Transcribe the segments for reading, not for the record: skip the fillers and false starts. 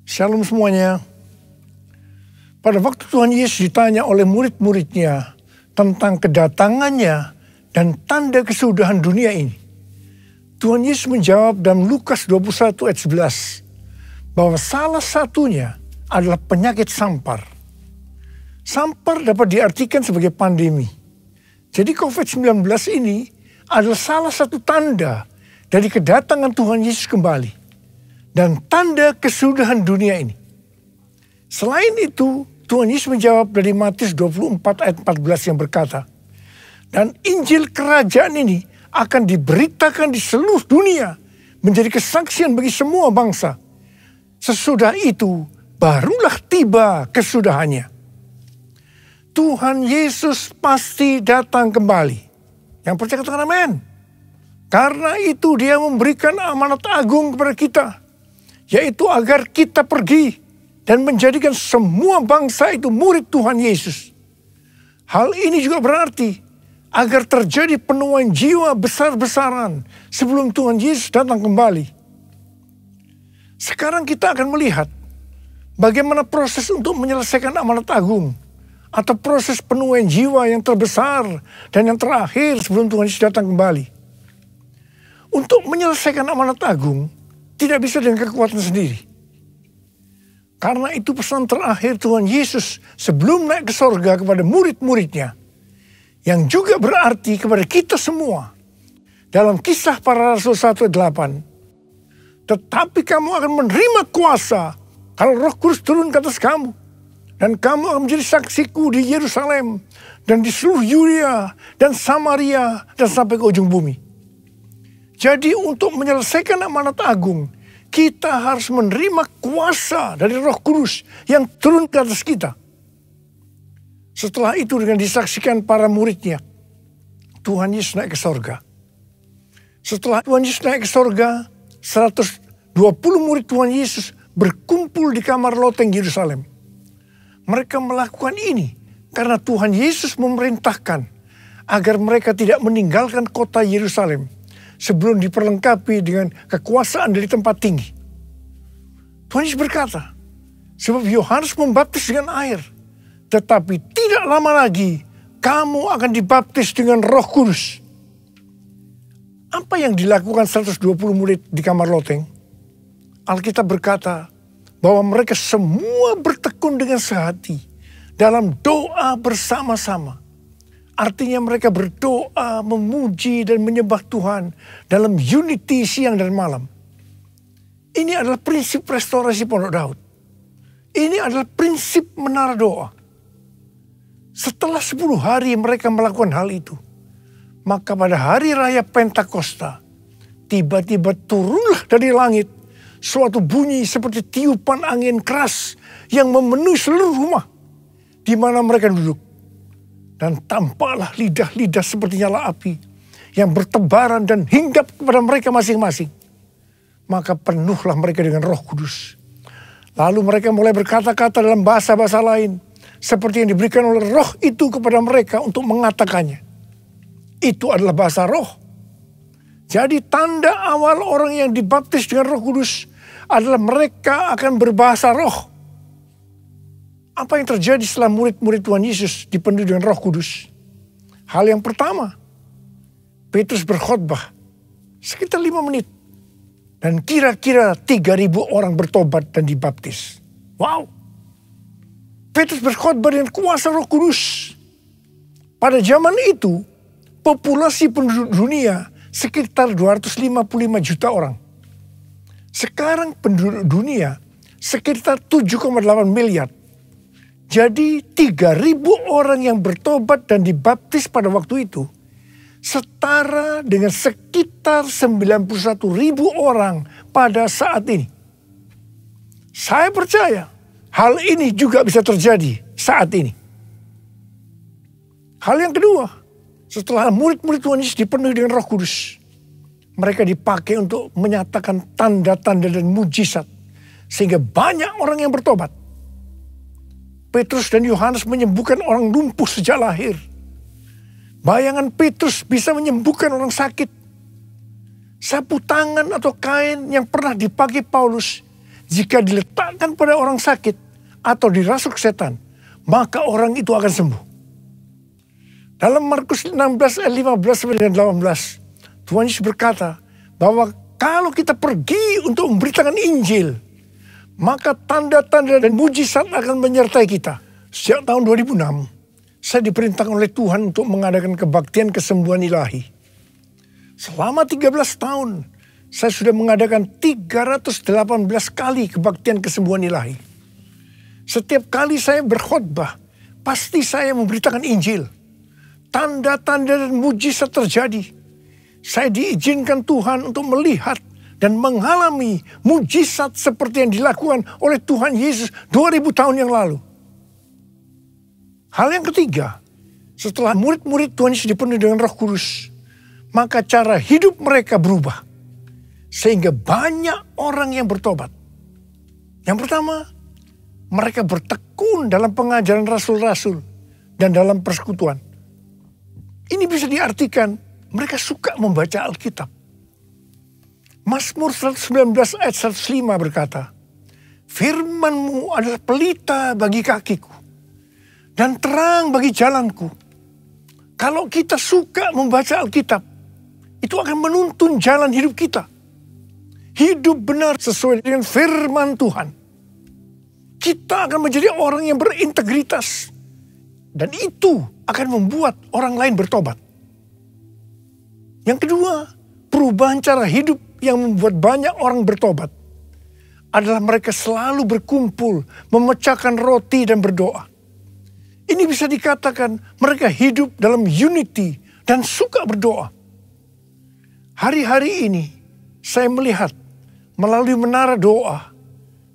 Shalom semuanya. Pada waktu Tuhan Yesus ditanya oleh murid-muridnya tentang kedatangannya dan tanda kesudahan dunia ini, Tuhan Yesus menjawab dalam Lukas 21 ayat 11 bahwa salah satunya adalah penyakit sampar. Sampar dapat diartikan sebagai pandemi. Jadi COVID-19 ini adalah salah satu tanda dari kedatangan Tuhan Yesus kembali dan tanda kesudahan dunia ini. Selain itu, Tuhan Yesus menjawab dari Matius 24 ayat 14 yang berkata, dan Injil kerajaan ini akan diberitakan di seluruh dunia menjadi kesaksian bagi semua bangsa. Sesudah itu barulah tiba kesudahannya. Tuhan Yesus pasti datang kembali. Yang percaya katakan amin. Karena itu dia memberikan amanat agung kepada kita, yaitu agar kita pergi dan menjadikan semua bangsa itu murid Tuhan Yesus. Hal ini juga berarti agar terjadi penuaian jiwa besar-besaran sebelum Tuhan Yesus datang kembali. Sekarang kita akan melihat bagaimana proses untuk menyelesaikan amanat agung atau proses penuaian jiwa yang terbesar dan yang terakhir sebelum Tuhan Yesus datang kembali. Untuk menyelesaikan amanat agung tidak bisa dengan kekuatan sendiri. Karena itu pesan terakhir Tuhan Yesus sebelum naik ke sorga kepada murid-muridnya, yang juga berarti kepada kita semua. Dalam Kisah Para Rasul 1:8, tetapi kamu akan menerima kuasa kalau Roh Kudus turun ke atas kamu, dan kamu akan menjadi saksiku di Yerusalem dan di seluruh Yudea dan Samaria dan sampai ke ujung bumi. Jadi untuk menyelesaikan amanat agung, kita harus menerima kuasa dari Roh Kudus yang turun ke atas kita. Setelah itu dengan disaksikan para muridnya, Tuhan Yesus naik ke sorga. Setelah Tuhan Yesus naik ke sorga, 120 murid Tuhan Yesus berkumpul di kamar loteng Yerusalem. Mereka melakukan ini karena Tuhan Yesus memerintahkan agar mereka tidak meninggalkan kota Yerusalem sebelum diperlengkapi dengan kekuasaan dari tempat tinggi. Tuhan Yesus berkata, sebab Yohanes membaptis dengan air, tetapi tidak lama lagi kamu akan dibaptis dengan Roh Kudus. Apa yang dilakukan 120 murid di kamar loteng? Alkitab berkata bahwa mereka semua bertekun dengan sehati dalam doa bersama-sama. Artinya mereka berdoa, memuji dan menyembah Tuhan dalam unity siang dan malam. Ini adalah prinsip restorasi Pondok Daud. Ini adalah prinsip menara doa. Setelah 10 hari mereka melakukan hal itu, maka pada hari raya Pentakosta, tiba-tiba turunlah dari langit suatu bunyi seperti tiupan angin keras yang memenuhi seluruh rumah di mana mereka duduk. Dan tampaklah lidah-lidah seperti nyala api yang bertebaran dan hinggap kepada mereka masing-masing. Maka penuhlah mereka dengan Roh Kudus. Lalu mereka mulai berkata-kata dalam bahasa-bahasa lain, seperti yang diberikan oleh Roh itu kepada mereka untuk mengatakannya. Itu adalah bahasa Roh. Jadi tanda awal orang yang dibaptis dengan Roh Kudus adalah mereka akan berbahasa Roh. Apa yang terjadi setelah murid-murid Tuhan Yesus dipenuhi dengan Roh Kudus? Hal yang pertama, Petrus berkhotbah sekitar 5 menit. Dan kira-kira 3.000 orang bertobat dan dibaptis. Wow! Petrus berkhotbah dengan kuasa Roh Kudus. Pada zaman itu, populasi penduduk dunia sekitar 255 juta orang. Sekarang penduduk dunia sekitar 7,8 miliar. Jadi 3.000 orang yang bertobat dan dibaptis pada waktu itu setara dengan sekitar 91.000 orang pada saat ini. Saya percaya hal ini juga bisa terjadi saat ini. Hal yang kedua, setelah murid-murid Tuhan Yesus dipenuhi dengan Roh Kudus, mereka dipakai untuk menyatakan tanda-tanda dan mujizat sehingga banyak orang yang bertobat. Petrus dan Yohanes menyembuhkan orang lumpuh sejak lahir. Bayangan Petrus bisa menyembuhkan orang sakit. Sapu tangan atau kain yang pernah dipakai Paulus jika diletakkan pada orang sakit atau dirasuk setan, maka orang itu akan sembuh. Dalam Markus 16 ayat 15 dan 18, Tuhan Yesus berkata bahwa kalau kita pergi untuk memberitakan Injil, maka tanda-tanda dan mujizat akan menyertai kita. Sejak tahun 2006, saya diperintahkan oleh Tuhan untuk mengadakan kebaktian kesembuhan ilahi. Selama 13 tahun, saya sudah mengadakan 318 kali kebaktian kesembuhan ilahi. Setiap kali saya berkhotbah, pasti saya memberitakan Injil. Tanda-tanda dan mujizat terjadi. Saya diizinkan Tuhan untuk melihat dan mengalami mujizat seperti yang dilakukan oleh Tuhan Yesus 2000 tahun yang lalu. Hal yang ketiga, setelah murid-murid Tuhan Yesus dipenuhi dengan Roh Kudus, maka cara hidup mereka berubah. Sehingga banyak orang yang bertobat. Yang pertama, mereka bertekun dalam pengajaran rasul-rasul dan dalam persekutuan. Ini bisa diartikan mereka suka membaca Alkitab. Mazmur 119 ayat 105 berkata, "Firman-Mu adalah pelita bagi kakiku dan terang bagi jalanku." Kalau kita suka membaca Alkitab, itu akan menuntun jalan hidup kita. Hidup benar sesuai dengan firman Tuhan. Kita akan menjadi orang yang berintegritas. Dan itu akan membuat orang lain bertobat. Yang kedua, perubahan cara hidup yang membuat banyak orang bertobat adalah mereka selalu berkumpul, memecahkan roti dan berdoa. Ini bisa dikatakan mereka hidup dalam unity dan suka berdoa. Hari-hari ini saya melihat melalui menara doa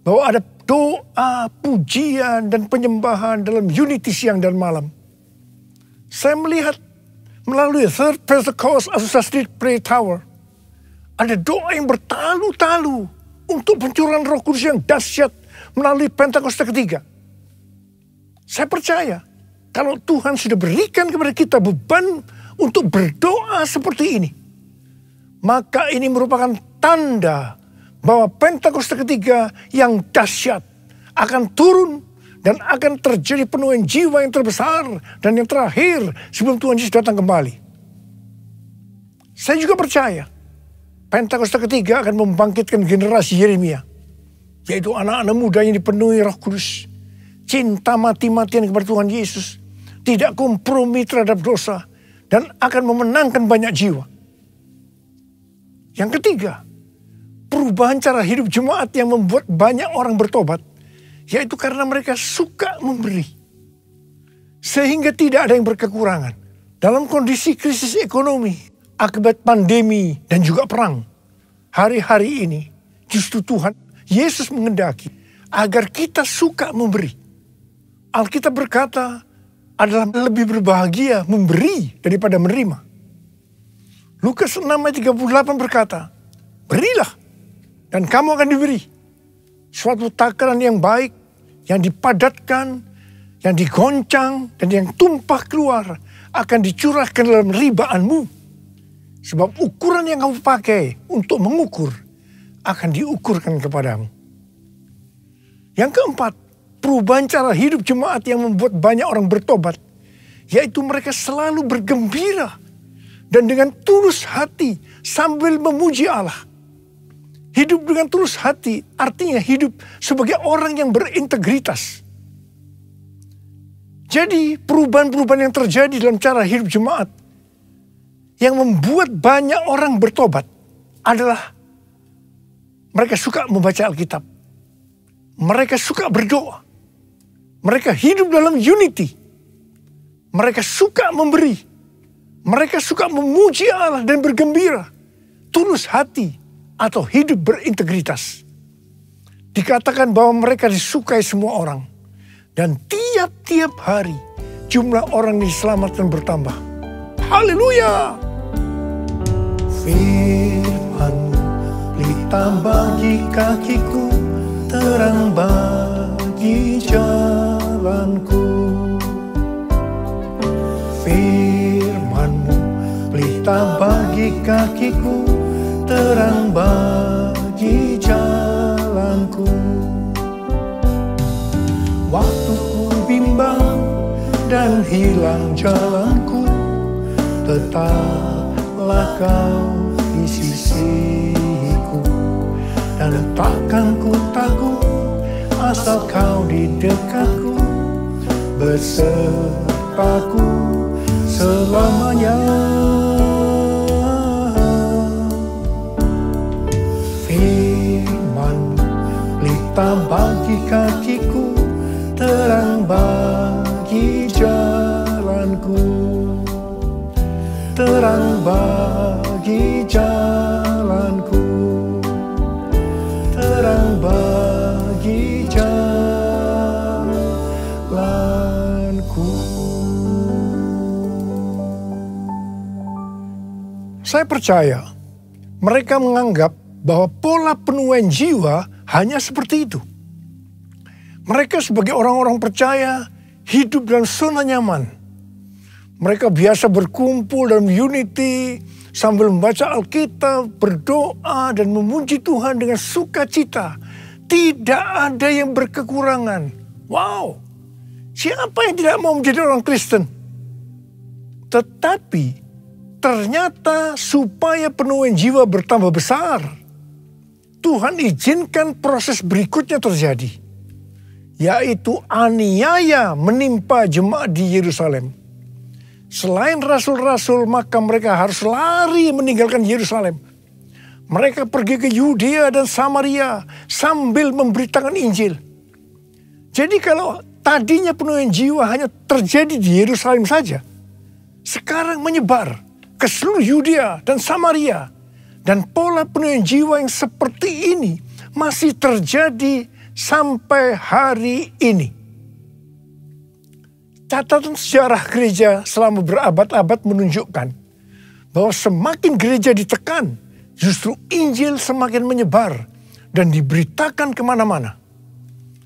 bahwa ada doa, pujian, dan penyembahan dalam unity siang dan malam. Saya melihat melalui Third Pentecost Azusa Street Prayer Tower, ada doa yang bertalu-talu untuk pencurahan Roh Kudus yang dahsyat melalui Pentakosta ketiga. Saya percaya kalau Tuhan sudah berikan kepada kita beban untuk berdoa seperti ini, maka ini merupakan tanda bahwa Pentakosta ketiga yang dahsyat akan turun dan akan terjadi penuhan jiwa yang terbesar dan yang terakhir sebelum Tuhan Yesus datang kembali. Saya juga percaya Pentakosta ketiga akan membangkitkan generasi Yeremia, yaitu anak-anak muda yang dipenuhi Roh Kudus, cinta mati-matian kepada Tuhan Yesus, tidak kompromi terhadap dosa, dan akan memenangkan banyak jiwa. Yang ketiga, perubahan cara hidup jemaat yang membuat banyak orang bertobat, yaitu karena mereka suka memberi. Sehingga tidak ada yang berkekurangan. Dalam kondisi krisis ekonomi, akibat pandemi dan juga perang, hari-hari ini justru Tuhan Yesus menghendaki agar kita suka memberi. Alkitab berkata adalah lebih berbahagia memberi daripada menerima. Lukas 6 ayat 38 berkata, "Berilah dan kamu akan diberi. Suatu takaran yang baik, yang dipadatkan, yang digoncang, dan yang tumpah keluar akan dicurahkan dalam ribaanmu. Sebab ukuran yang kamu pakai untuk mengukur akan diukurkan kepadamu." Yang keempat, perubahan cara hidup jemaat yang membuat banyak orang bertobat, yaitu mereka selalu bergembira dan dengan tulus hati sambil memuji Allah. Hidup dengan tulus hati artinya hidup sebagai orang yang berintegritas. Jadi perubahan-perubahan yang terjadi dalam cara hidup jemaat yang membuat banyak orang bertobat adalah mereka suka membaca Alkitab. Mereka suka berdoa. Mereka hidup dalam unity. Mereka suka memberi. Mereka suka memuji Allah dan bergembira. Tulus hati atau hidup berintegritas. Dikatakan bahwa mereka disukai semua orang. Dan tiap-tiap hari jumlah orang yang diselamatkan bertambah. Haleluya! Firman-Mu pelita bagi kakiku, terang bagi jalanku. Firman-Mu pelita bagi kakiku, terang bagi jalanku. hilang jalanku, tetaplah kau di sisiku. Dan takkan ku takut asal kau di dekatku, besertaku selamanya. Firman pelita bagi kakiku, terang bagi jalanku, terang bagi jalanku, terang bagi jalanku. Saya percaya mereka menganggap bahwa pola penuaian jiwa hanya seperti itu. Mereka sebagai orang-orang percaya hidup dalam zona nyaman. Mereka biasa berkumpul dalam unity sambil membaca Alkitab, berdoa dan memuji Tuhan dengan sukacita. Tidak ada yang berkekurangan. Wow, siapa yang tidak mau menjadi orang Kristen? Tetapi ternyata supaya penuaian jiwa bertambah besar, Tuhan izinkan proses berikutnya terjadi, yaitu aniaya menimpa jemaat di Yerusalem. Selain rasul-rasul, maka mereka harus lari meninggalkan Yerusalem. Mereka pergi ke Yudea dan Samaria sambil memberitakan Injil. Jadi kalau tadinya penuaian jiwa hanya terjadi di Yerusalem saja, sekarang menyebar ke seluruh Yudea dan Samaria. Dan pola penuaian jiwa yang seperti ini masih terjadi sampai hari ini. Catatan sejarah gereja selama berabad-abad menunjukkan bahwa semakin gereja ditekan, justru Injil semakin menyebar dan diberitakan kemana-mana.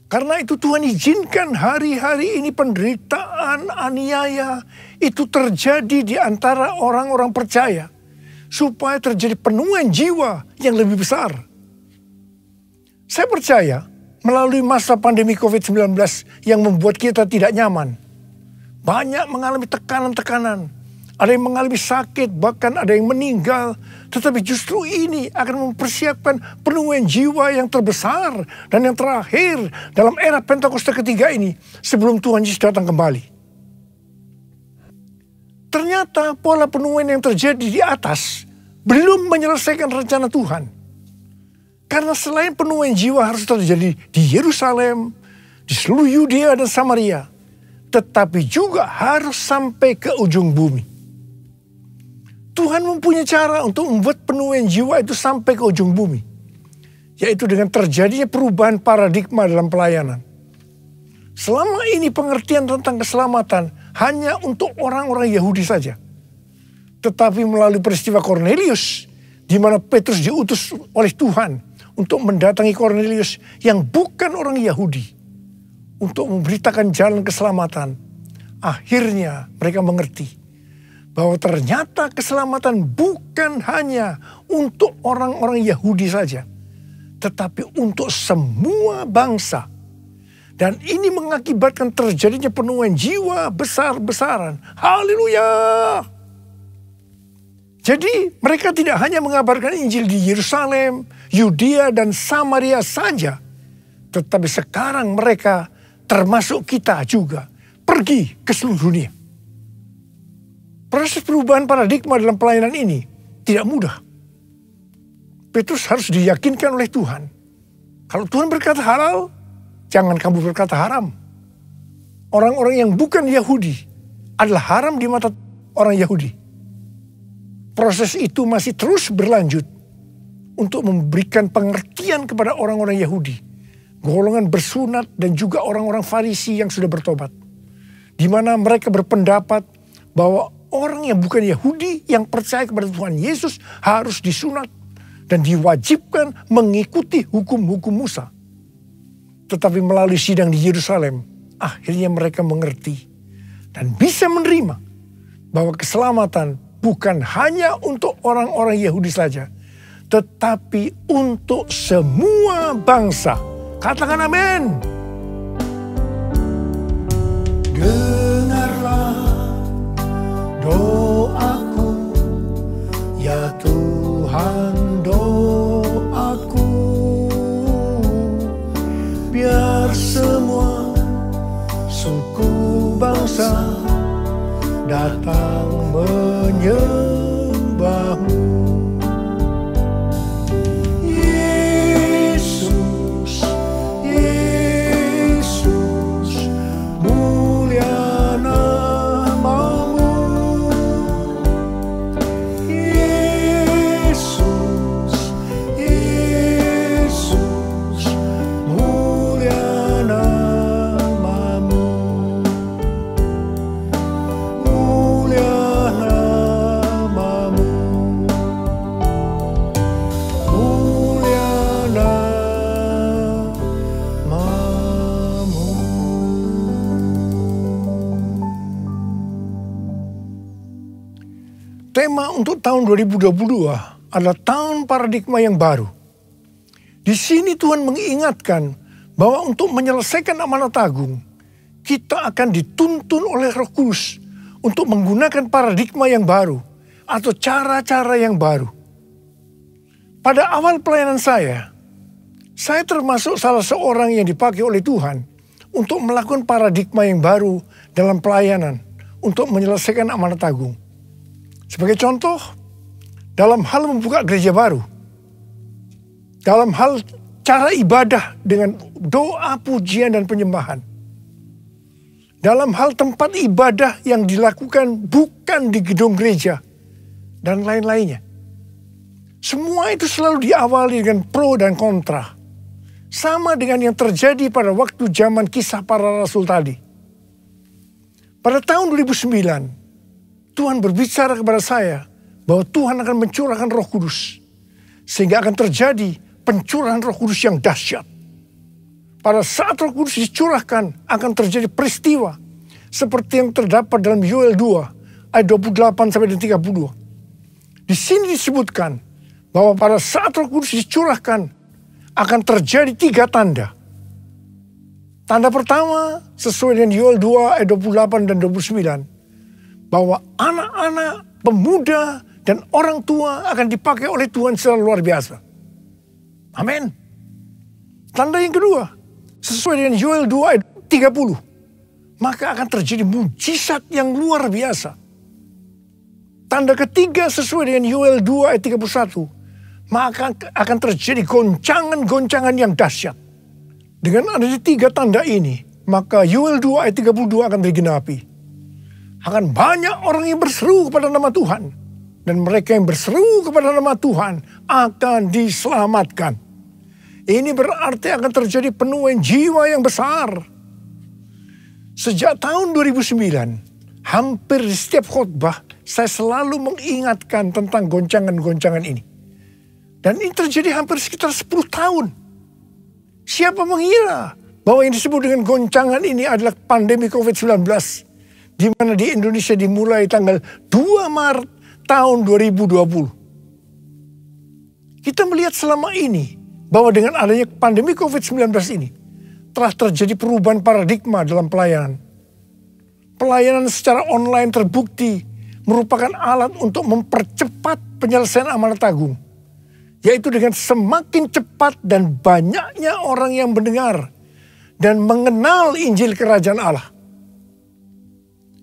Karena itu Tuhan izinkan hari-hari ini penderitaan, aniaya itu terjadi di antara orang-orang percaya, supaya terjadi penuaian jiwa yang lebih besar. Saya percaya melalui masa pandemi COVID-19 yang membuat kita tidak nyaman, banyak mengalami tekanan-tekanan, ada yang mengalami sakit, bahkan ada yang meninggal. Tetapi justru ini akan mempersiapkan penuaian jiwa yang terbesar dan yang terakhir dalam era Pentakosta ketiga ini sebelum Tuhan Yesus datang kembali. Ternyata pola penuaian yang terjadi di atas belum menyelesaikan rencana Tuhan. Karena selain penuaian jiwa harus terjadi di Yerusalem, di seluruh Yudea dan Samaria, tetapi juga harus sampai ke ujung bumi. Tuhan mempunyai cara untuk membuat penuaian jiwa itu sampai ke ujung bumi, yaitu dengan terjadinya perubahan paradigma dalam pelayanan. Selama ini pengertian tentang keselamatan hanya untuk orang-orang Yahudi saja. Tetapi melalui peristiwa Kornelius, di mana Petrus diutus oleh Tuhan untuk mendatangi Kornelius yang bukan orang Yahudi, untuk memberitakan jalan keselamatan. Akhirnya mereka mengerti bahwa ternyata keselamatan bukan hanya untuk orang-orang Yahudi saja, tetapi untuk semua bangsa. Dan ini mengakibatkan terjadinya penuaian jiwa besar-besaran. Haleluya! Jadi mereka tidak hanya mengabarkan Injil di Yerusalem, Yudea dan Samaria saja. Tetapi sekarang mereka, termasuk kita juga, pergi ke seluruh dunia. Proses perubahan paradigma dalam pelayanan ini tidak mudah. Petrus harus diyakinkan oleh Tuhan. Kalau Tuhan berkata halal, jangan kamu berkata haram. Orang-orang yang bukan Yahudi adalah haram di mata orang Yahudi. Proses itu masih terus berlanjut untuk memberikan pengertian kepada orang-orang Yahudi, golongan bersunat dan juga orang-orang Farisi yang sudah bertobat. Di mana mereka berpendapat bahwa orang yang bukan Yahudi yang percaya kepada Tuhan Yesus harus disunat dan diwajibkan mengikuti hukum-hukum Musa. Tetapi melalui sidang di Yerusalem, akhirnya mereka mengerti dan bisa menerima bahwa keselamatan bukan hanya untuk orang-orang Yahudi saja, tetapi untuk semua bangsa. Katakan amin. Dengarlah doaku, ya Tuhan doaku, biar semua suku bangsa datang menyembahmu. Yesus, Yesus, mulia namamu. Yesus, Yesus, mulia namamu. Mulia namamu. Mulia namamu. Tema untuk tahun 2022 adalah tahun paradigma yang baru. Di sini Tuhan mengingatkan bahwa untuk menyelesaikan amanat agung, kita akan dituntun oleh Roh Kudus untuk menggunakan paradigma yang baru atau cara-cara yang baru. Pada awal pelayanan saya termasuk salah seorang yang dipakai oleh Tuhan untuk melakukan paradigma yang baru dalam pelayanan untuk menyelesaikan amanat agung. Sebagai contoh, dalam hal membuka gereja baru, dalam hal cara ibadah dengan doa, pujian, dan penyembahan, dalam hal tempat ibadah yang dilakukan bukan di gedung gereja, dan lain-lainnya. Semua itu selalu diawali dengan pro dan kontra. Sama dengan yang terjadi pada waktu zaman Kisah Para Rasul tadi. Pada tahun 2009, Tuhan berbicara kepada saya bahwa Tuhan akan mencurahkan Roh Kudus. Sehingga akan terjadi pencurahan Roh Kudus yang dahsyat. Pada saat Roh Kudus dicurahkan akan terjadi peristiwa seperti yang terdapat dalam Yoel 2 ayat 28-32. Di sini disebutkan bahwa pada saat Roh Kudus dicurahkan akan terjadi 3 tanda. Tanda pertama sesuai dengan Yoel 2 ayat 28 dan 29. Bahwa anak-anak, pemuda, dan orang tua akan dipakai oleh Tuhan secara luar biasa. Amin. Tanda yang kedua, sesuai dengan Yoel 2 ayat 30. Maka akan terjadi mujizat yang luar biasa. Tanda ketiga sesuai dengan Yoel 2 ayat 31. Maka akan terjadi goncangan-goncangan yang dahsyat. Dengan adanya 3 tanda ini, maka Yoel 2 ayat 32 akan digenapi. Akan banyak orang yang berseru kepada nama Tuhan. Dan mereka yang berseru kepada nama Tuhan akan diselamatkan. Ini berarti akan terjadi penuaian jiwa yang besar. Sejak tahun 2009, hampir di setiap khotbah, saya selalu mengingatkan tentang goncangan-goncangan ini. Dan ini terjadi hampir sekitar 10 tahun. Siapa mengira bahwa yang disebut dengan goncangan ini adalah pandemi COVID-19. Di mana di Indonesia dimulai tanggal 2 Maret tahun 2020. Kita melihat selama ini bahwa dengan adanya pandemi COVID-19 ini telah terjadi perubahan paradigma dalam pelayanan. Pelayanan secara online terbukti merupakan alat untuk mempercepat penyelesaian amanat agung. Yaitu dengan semakin cepat dan banyaknya orang yang mendengar dan mengenal Injil Kerajaan Allah.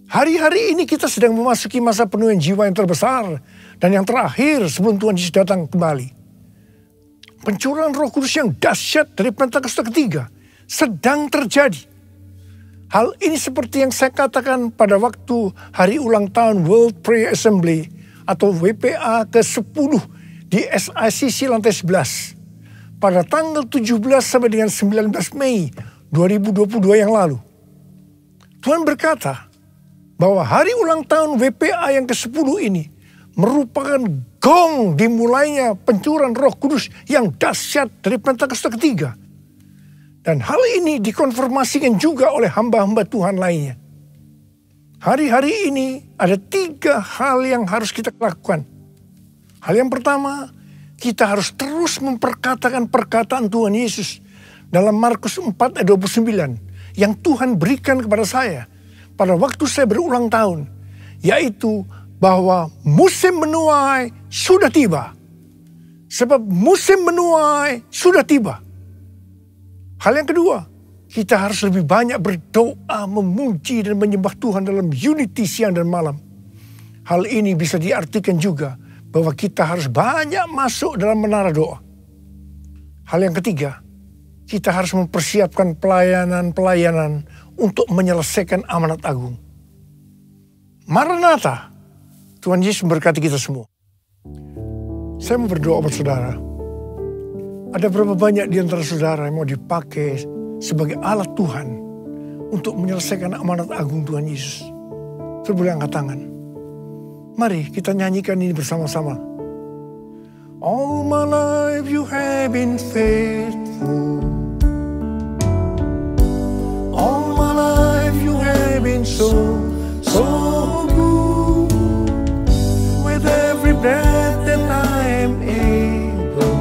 Hari-hari ini kita sedang memasuki masa penuaian jiwa yang terbesar dan yang terakhir sebelum Tuhan Yesus datang kembali. Pencurahan Roh Kudus yang dahsyat dari Pentakosta ketiga sedang terjadi. Hal ini seperti yang saya katakan pada waktu hari ulang tahun World Prayer Assembly atau WPA ke-10 di SICC lantai 11 pada tanggal 17 sampai dengan 19 Mei 2022 yang lalu. Tuhan berkata bahwa hari ulang tahun WPA yang ke-10 ini merupakan gong dimulainya pencurahan Roh Kudus yang dahsyat dari Pentakosta ketiga. Dan hal ini dikonfirmasikan juga oleh hamba-hamba Tuhan lainnya. Hari-hari ini ada 3 hal yang harus kita lakukan. Hal yang pertama, kita harus terus memperkatakan perkataan Tuhan Yesus dalam Markus 4 ayat 29 yang Tuhan berikan kepada saya pada waktu saya berulang tahun, yaitu bahwa musim menuai sudah tiba. Sebab musim menuai sudah tiba. Hal yang kedua, kita harus lebih banyak berdoa, memuji dan menyembah Tuhan dalam unity siang dan malam. Hal ini bisa diartikan juga bahwa kita harus banyak masuk dalam menara doa. Hal yang ketiga, kita harus mempersiapkan pelayanan-pelayanan untuk menyelesaikan amanat agung. Maranatha, Tuhan Yesus memberkati kita semua. Saya mau berdoa buat saudara. Ada berapa banyak di antara saudara yang mau dipakai sebagai alat Tuhan untuk menyelesaikan amanat agung Tuhan Yesus? Saya boleh angkat tangan. Mari kita nyanyikan ini bersama-sama. All my life you have been faithful. All my life you have been so good. With every breath that I am able,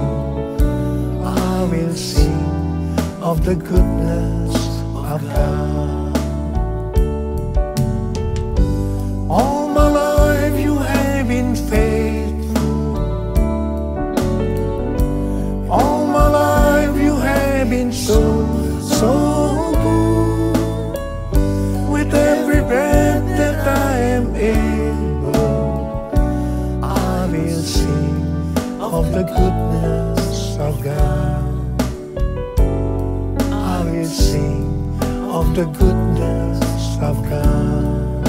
I will sing of the goodness of God. All my life you have been faithful. All my life you have been so good. With every breath that I am able, I will sing of the goodness of God. I will sing of the goodness of God.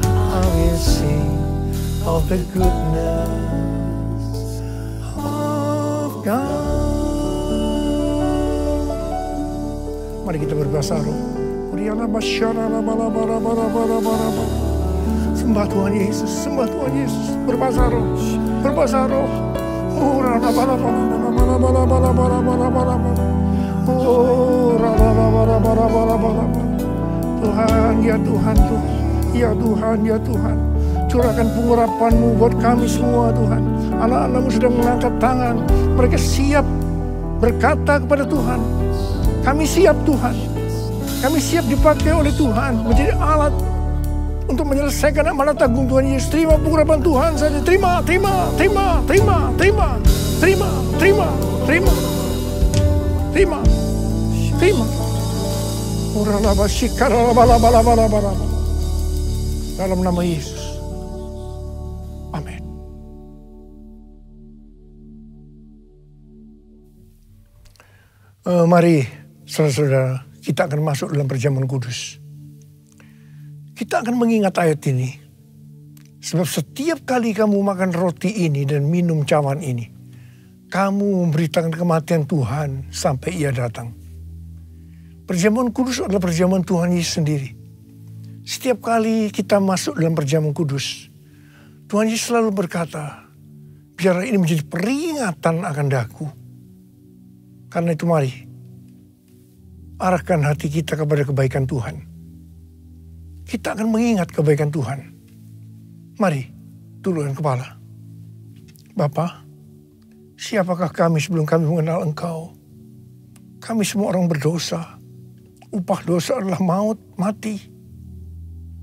I will sing of the goodness of God. Mari kita berbahasa roh. Sembah Tuhan Yesus, sembah Tuhan Yesus, berbahasa roh, berbahasa roh. Tuhan, ya Tuhan, ya Tuhan, ya Tuhan. Curahkan pengurapan-Mu buat kami semua Tuhan. Anak-anak-Mu sedang mengangkat tangan. Mereka siap berkata kepada Tuhan. Kami siap Tuhan. Kami siap dipakai oleh Tuhan. Menjadi alat untuk menyelesaikan amanat agung Tuhan Yesus. Terima pengurapan Tuhan saja. Terima, terima, terima, terima, terima, terima, terima, terima, terima, terima. Dalam nama Yesus. Amin. Mari saudara-saudara, kita akan masuk dalam perjamuan kudus. Kita akan mengingat ayat ini. Sebab setiap kali kamu makan roti ini dan minum cawan ini, kamu memberitakan kematian Tuhan sampai Ia datang. Perjamuan kudus adalah perjamuan Tuhan Yesus sendiri. Setiap kali kita masuk dalam perjamuan kudus, Tuhan Yesus selalu berkata, biarlah ini menjadi peringatan akan daku. Karena itu mari, arahkan hati kita kepada kebaikan Tuhan. Kita akan mengingat kebaikan Tuhan. Mari, tundukkan kepala. Bapa, siapakah kami sebelum kami mengenal Engkau? Kami semua orang berdosa. Upah dosa adalah maut, mati.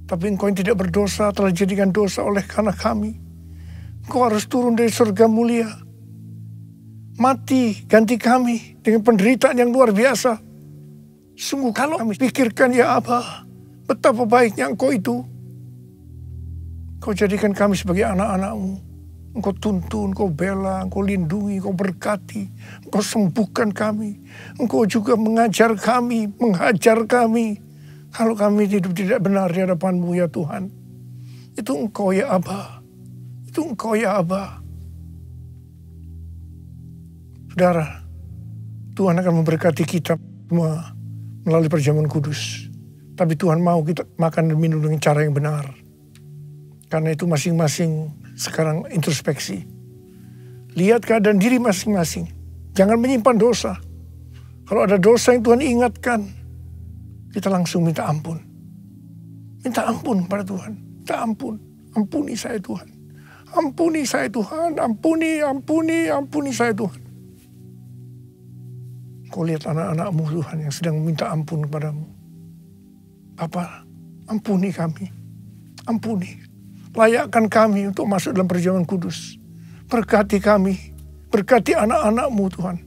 Tapi Engkau yang tidak berdosa telah dijadikan dosa oleh karena kami. Engkau harus turun dari surga mulia. Mati ganti kami dengan penderitaan yang luar biasa. Sungguh kalau kami pikirkan ya Aba, betapa baiknya Engkau itu. Kau jadikan kami sebagai anak-anak-Mu. Engkau tuntun, Engkau bela, Engkau lindungi, Engkau berkati, Engkau sembuhkan kami. Engkau juga mengajar kami, menghajar kami. Kalau kami hidup tidak benar di hadapan-Mu ya Tuhan. Itu Engkau ya Aba. Itu Engkau ya Aba. Saudara, Tuhan akan memberkati kita semua melalui perjamuan kudus. Tapi Tuhan mau kita makan dan minum dengan cara yang benar. Karena itu masing-masing sekarang introspeksi. Lihat keadaan diri masing-masing. Jangan menyimpan dosa. Kalau ada dosa yang Tuhan ingatkan, kita langsung minta ampun. Minta ampun pada Tuhan. Minta ampun. Ampuni saya Tuhan. Ampuni saya Tuhan. Ampuni, ampuni, ampuni saya Tuhan. Kau lihat anak-anak-Mu Tuhan yang sedang minta ampun kepadamu. Bapa, ampuni kami. Ampuni. layakkan kami untuk masuk dalam perjamuan kudus. Berkati kami, berkati anak-anak-Mu Tuhan.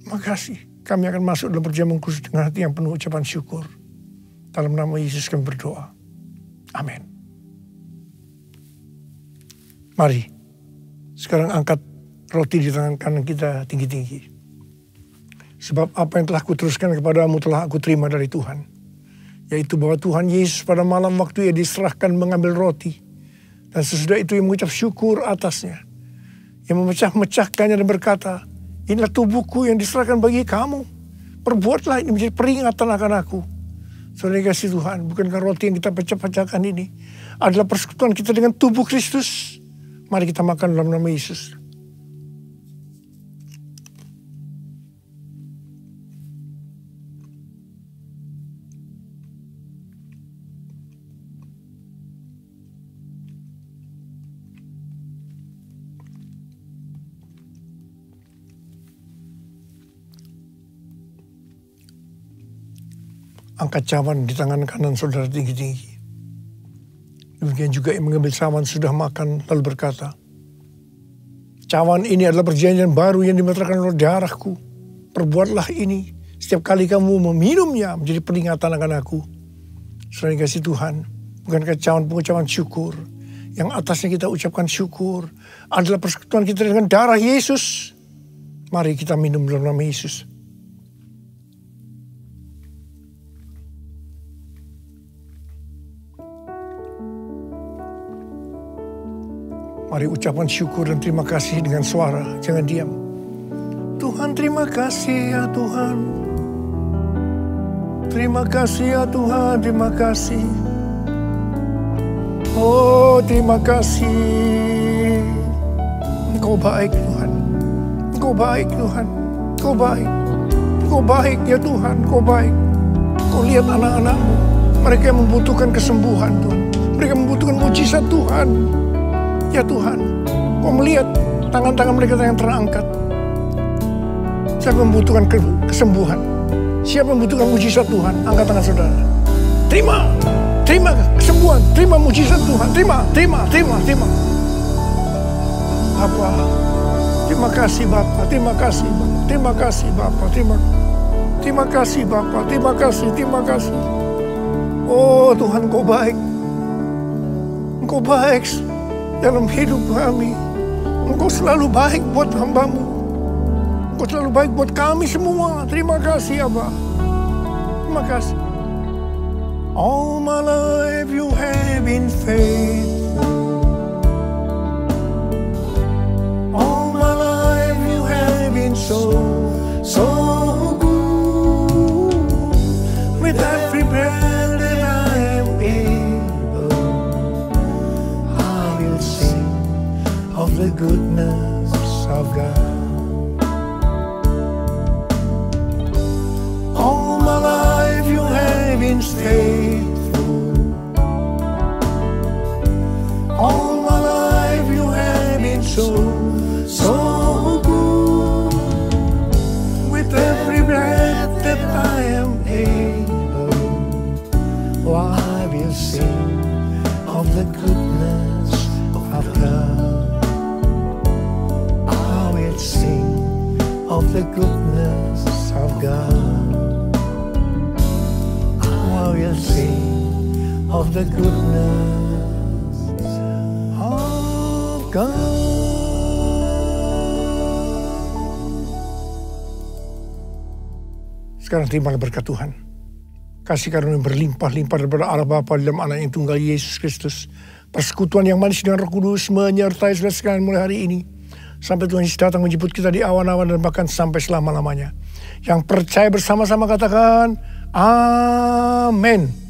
Makasih, kami akan masuk dalam perjamuan kudus dengan hati yang penuh ucapan syukur. Dalam nama Yesus kami berdoa. Amin. Mari, sekarang angkat roti di tangan kanan kita tinggi-tinggi. Sebab apa yang telah kuteruskan kepadamu telah aku terima dari Tuhan. Yaitu bahwa Tuhan Yesus pada malam waktu ia diserahkan mengambil roti. Dan sesudah itu ia mengucap syukur atasnya. Ia memecah-mecahkannya dan berkata, inilah tubuhku yang diserahkan bagi kamu. Perbuatlah ini menjadi peringatan akan aku. Saudara kasih Tuhan, bukankah roti yang kita pecah-pecahkan ini adalah persekutuan kita dengan tubuh Kristus? Mari kita makan dalam nama Yesus. Angkat cawan di tangan kanan saudara tinggi-tinggi. Demikian juga yang mengambil cawan sudah makan lalu berkata, cawan ini adalah perjanjian baru yang dimeteraikan oleh darahku. Perbuatlah ini setiap kali kamu meminumnya menjadi peringatan akan aku. Saudara kasih Tuhan, bukankah cawan pengucapan syukur yang atasnya kita ucapkan syukur adalah persekutuan kita dengan darah Yesus. Mari kita minum dalam nama Yesus. Mari ucapan syukur dan terima kasih dengan suara, jangan diam. Tuhan terima kasih ya Tuhan. Terima kasih ya Tuhan, terima kasih. Oh terima kasih. Engkau baik Tuhan. Engkau baik Tuhan. Engkau baik. Engkau baik ya Tuhan, Engkau baik. Engkau lihat anak-anak-Mu. Mereka yang membutuhkan kesembuhan Tuhan. Mereka membutuhkan mujizat Tuhan. Ya Tuhan, Kau melihat tangan-tangan mereka yang terangkat. Siapa yang membutuhkan kesembuhan? Siapa yang membutuhkan mujizat Tuhan? Angkat tangan saudara. Terima kesembuhan, terima mujizat Tuhan, terima. Bapa, terima kasih Bapa, terima kasih Bapa, terima kasih Bapa, terima kasih. Oh Tuhan, Kau baik. Engkau baik dalam hidup kami. Engkau selalu baik buat hamba-Mu. Engkau selalu baik buat kami semua. Terima kasih Abba. Terima kasih. All my life you have been faithful. All my life you have been so good. With every breath that I am able, I will sing of the goodness of God. All my life you have been faithful. All my life you have been so good. With every breath that I am able, I will sing of the goodness of God. I will sing of the goodness of God. I will sing of the goodness of God. Sekarang terimalah berkat Tuhan. Kasih karunia berlimpah-limpah daripada Allah Bapa dalam Anak yang tunggal Yesus Kristus. Persekutuan yang manis dengan Roh Kudus menyertai saudara sekalian mulai hari ini. Sampai Tuhan Yesus datang menjemput kita di awan-awan dan bahkan sampai selama-lamanya. Yang percaya bersama-sama katakan, Amin.